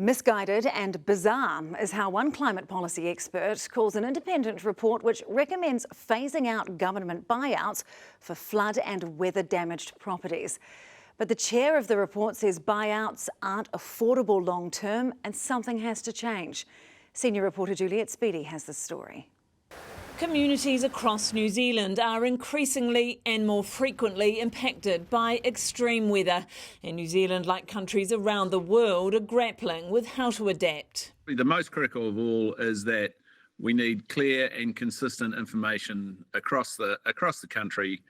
Misguided and bizarre is how one climate policy expert calls an independent report which recommends phasing out government buyouts for flood and weather-damaged properties. But the chair of the report says buyouts aren't affordable long-term and something has to change. Senior reporter Juliet Speedy has the story. Communities across New Zealand are increasingly and more frequently impacted by extreme weather. And New Zealand, like countries around the world, are grappling with how to adapt. The most critical of all is that we need clear and consistent information across the country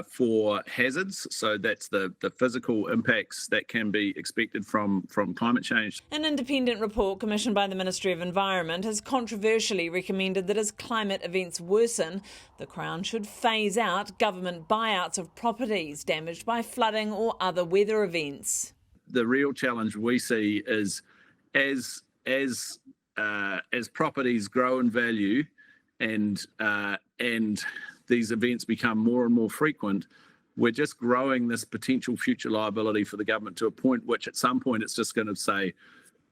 for hazards. So that's the physical impacts that can be expected from climate change. An independent report commissioned by the Ministry of Environment has controversially recommended that as climate events worsen, the Crown should phase out government buyouts of properties damaged by flooding or other weather events. The real challenge we see is as properties grow in value and these events become more and more frequent, we're just growing this potential future liability for the government to a point which at some point it's just going to say,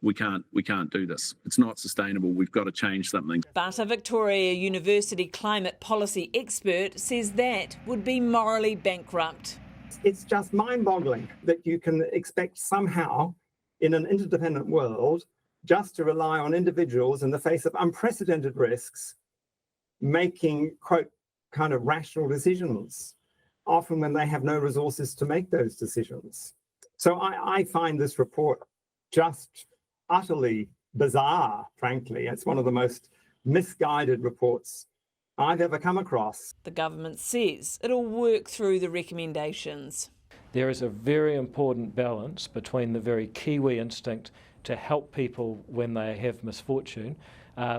we can't do this. It's not sustainable. We've got to change something. But a Victoria University climate policy expert says that would be morally bankrupt. It's just mind-boggling that you can expect somehow in an interdependent world just to rely on individuals in the face of unprecedented risks making, quote, kind of rational decisions, often when they have no resources to make those decisions. So I find this report just utterly bizarre, frankly. It's one of the most misguided reports I've ever come across. The government says it'll work through the recommendations. There is a very important balance between the very Kiwi instinct to help people when they have misfortune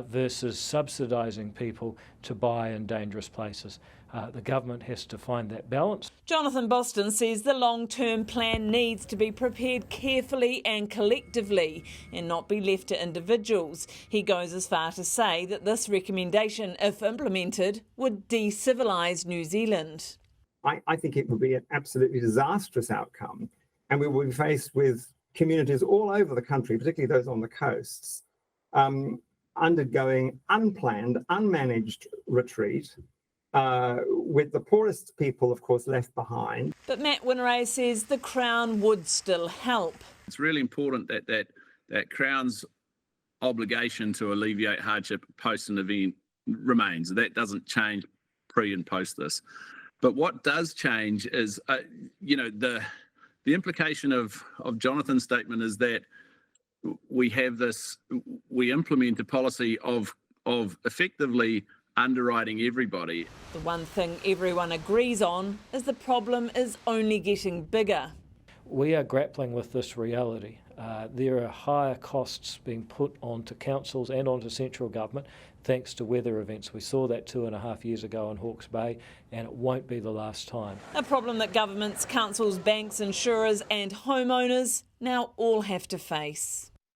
versus subsidising people to buy in dangerous places. The government has to find that balance. Jonathan Boston says the long-term plan needs to be prepared carefully and collectively and not be left to individuals. He goes as far to say that this recommendation, if implemented, would de-civilise New Zealand. I think it would be an absolutely disastrous outcome, and we will be faced with communities all over the country, particularly those on the coasts, undergoing unplanned, unmanaged retreat, with the poorest people, of course, left behind. But Matt Winray says the Crown would still help. It's really important that Crown's obligation to alleviate hardship post an event remains. That doesn't change pre and post this. But what does change is, the implication of Jonathan's statement is that we implement a policy of effectively underwriting everybody. The one thing everyone agrees on is the problem is only getting bigger. We are grappling with this reality. There are higher costs being put onto councils and onto central government thanks to weather events. We saw that 2.5 years ago in Hawke's Bay, and it won't be the last time. A problem that governments, councils, banks, insurers and homeowners now all have to face.